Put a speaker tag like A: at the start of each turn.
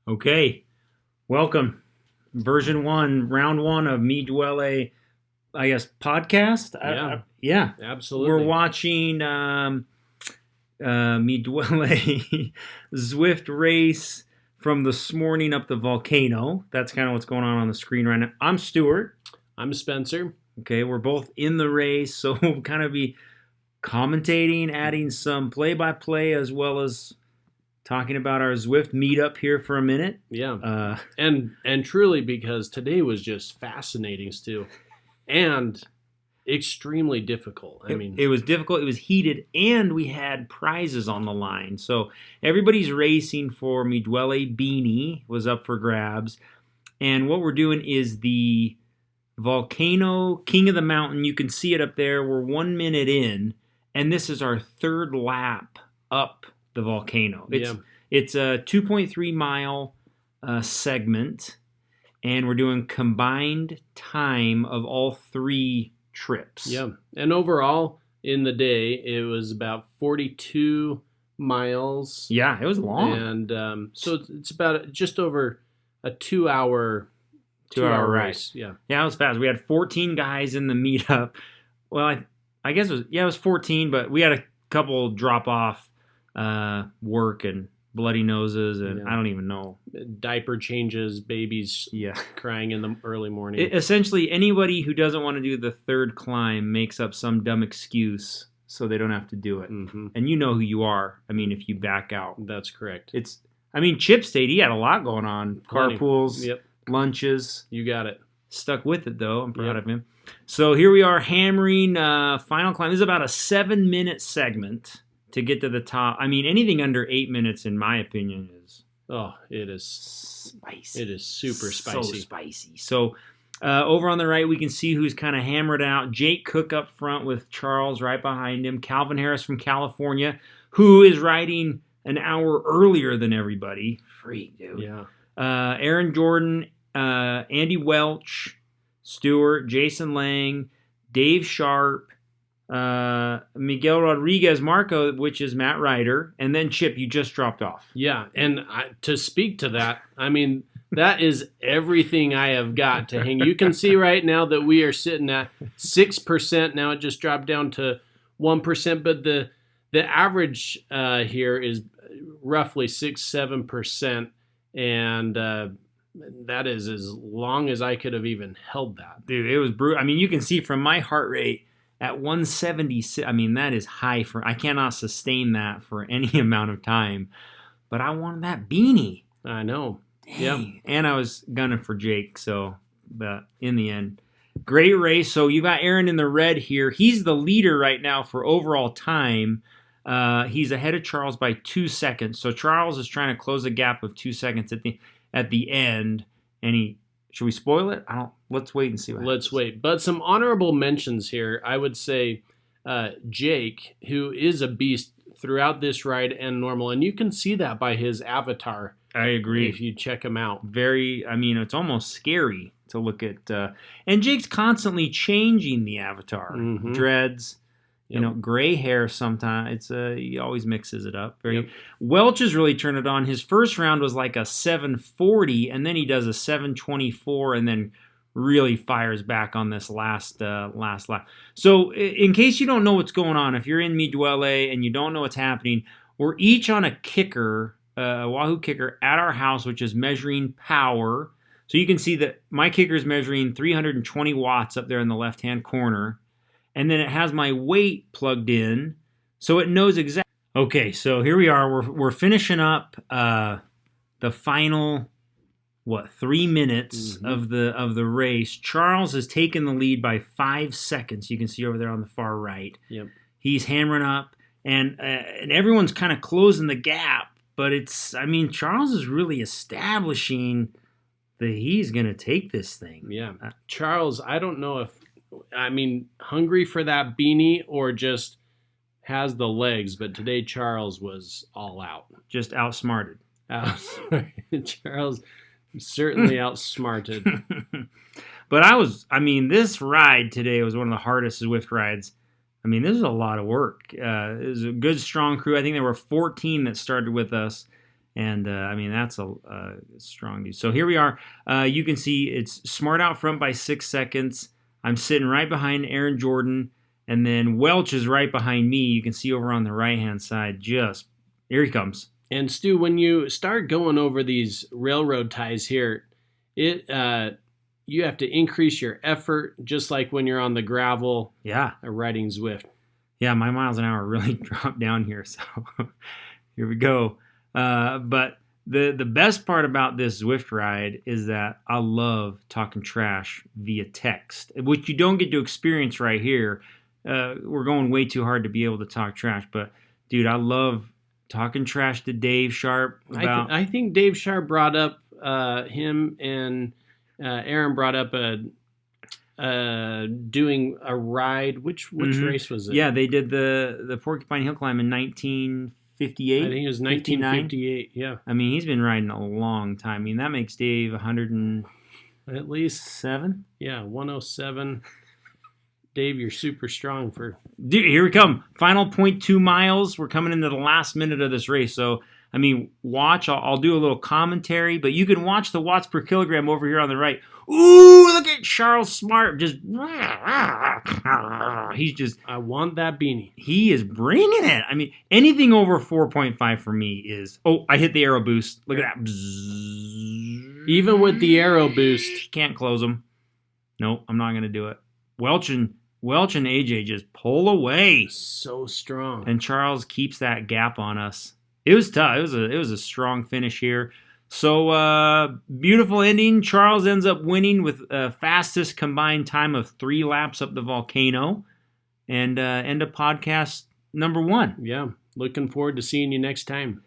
A: Okay, welcome. Version 1, round 1 of Me Duole, I guess, podcast? Yeah.
B: Absolutely.
A: We're watching Me Duole Zwift race from this morning up the Volcano. That's kind of what's going on the screen right now. I'm Stuart.
B: I'm Spencer.
A: Okay, we're both in the race, so we'll kind of be commentating, adding some play-by-play as well as talking about our Zwift meetup here for a minute.
B: Yeah. And truly, because today was just fascinating, Stu, and extremely difficult.
A: It was difficult, it was heated, and we had prizes on the line. So everybody's racing for Me Duole beanie was up for grabs. And what we're doing is the Volcano King of the Mountain. You can see it up there. We're 1 minute in, and this is our third lap up the volcano. It's a 2.3 mile segment, and we're doing combined time of all three trips.
B: Yeah, and overall in the day it was about 42 miles.
A: Yeah, it was long,
B: and so it's about just over a 2 hour race.
A: Yeah, it was fast. We had 14 guys in the meetup. Well, I guess it was 14, but we had a couple drop off. Work and bloody noses, and I don't even know.
B: Diaper changes, babies crying in the early morning.
A: Essentially, anybody who doesn't want to do the third climb makes up some dumb excuse so they don't have to do it.
B: Mm-hmm.
A: And you know who you are, if you back out.
B: That's correct.
A: Chip State, he had a lot going on. Carpools, lunches.
B: You got it.
A: Stuck with it, though. I'm proud of him. So here we are hammering final climb. This is about a 7-minute segment to get to the top. Anything under 8 minutes, in my opinion, is...
B: Oh, it is spicy. It is super spicy.
A: So spicy. So over on the right, we can see who's kind of hammered out. Jake Cook up front with Charles right behind him. Calvin Harris from California, who is riding an hour earlier than everybody. Freak, dude.
B: Yeah.
A: Aaron Jordan, Andy Welch, Stewart, Jason Lang, Dave Sharp, Miguel Rodriguez Marco, which is Matt Ryder, and then Chip, you just dropped off.
B: Yeah, and to speak to that, that is everything I have got to hang. You can see right now that we are sitting at 6%. Now it just dropped down to 1%, but the average here is roughly 6-7%, and that is as long as I could have even held that.
A: Dude, it was brutal. You can see from my heart rate at 176, that is high I cannot sustain that for any amount of time. But I wanted that beanie.
B: I know.
A: Dang.
B: Yeah.
A: And I was gunning for Jake, but in the end, great race. So you got Aaron in the red here. He's the leader right now for overall time. He's ahead of Charles by 2 seconds. So Charles is trying to close a gap of 2 seconds at the end, and should we spoil it? Let's wait and see what happens.
B: Let's wait. But some honorable mentions here. I would say Jake, who is a beast throughout this ride and normal. And you can see that by his avatar.
A: I agree.
B: If you check him out.
A: It's almost scary to look at. And Jake's constantly changing the avatar. Mm-hmm. Dreads. Gray hair sometimes. He always mixes it up. Welch has really turned it on. His first round was like a 740, and then he does a 724, and then really fires back on this last lap. So in case you don't know what's going on, if you're in Me Duole and you don't know what's happening, we're each on a kicker, a Wahoo kicker at our house, which is measuring power. So you can see that my kicker is measuring 320 watts up there in the left-hand corner. And then it has my weight plugged in, so it knows exactly. Okay, so here we are. We're finishing up the final 3 minutes of the race. Charles has taken the lead by 5 seconds. You can see over there on the far right.
B: Yep.
A: He's hammering up, and everyone's kind of closing the gap. But Charles is really establishing that he's going to take this thing.
B: Yeah, Charles. I don't know if. Hungry for that beanie or just has the legs, but today Charles was all out.
A: Just outsmarted.
B: Charles certainly outsmarted.
A: But this ride today was one of the hardest Zwift rides. This is a lot of work. It was a good, strong crew. I think there were 14 that started with us. And, I mean, that's a strong dude. So here we are. You can see it's Smart out front by 6 seconds. I'm sitting right behind Aaron Jordan. And then Welch is right behind me. You can see over on the right-hand side. Just, here he comes.
B: And, Stu, when you start going over these railroad ties here, you have to increase your effort, just like when you're on the gravel riding Zwift.
A: Yeah, my miles an hour really dropped down here. So here we go. But the best part about this Zwift ride is that I love talking trash via text, which you don't get to experience right here. We're going way too hard to be able to talk trash. But, dude, I love talking trash to Dave Sharp.
B: I think Dave Sharp brought up him and Aaron brought up doing a ride. Which race was it?
A: Yeah, they did the Porcupine Hill Climb in 1958.
B: I think it was 1958. Yeah.
A: I mean, he's been riding a long time. I mean, that makes Dave 100
B: at least
A: 7.
B: Yeah, 107. Dave, you're super strong for.
A: Dude, here we come. Final 0.2 miles. We're coming into the last minute of this race. So, I mean, watch. I'll do a little commentary, but you can watch the watts per kilogram over here on the right. Ooh, look at Charles Smart. He's just.
B: I want that beanie.
A: He is bringing it. I mean, anything over 4.5 for me is. Oh, I hit the aero boost. Look at that. Bzzz.
B: Even with the aero boost.
A: Can't close them. Nope, I'm not going to do it. Welch and AJ just pull away.
B: So strong.
A: And Charles keeps that gap on us. It was tough. It was a strong finish here. So, beautiful ending. Charles ends up winning with fastest combined time of 3 laps up the volcano. And end of podcast number 1.
B: Yeah. Looking forward to seeing you next time.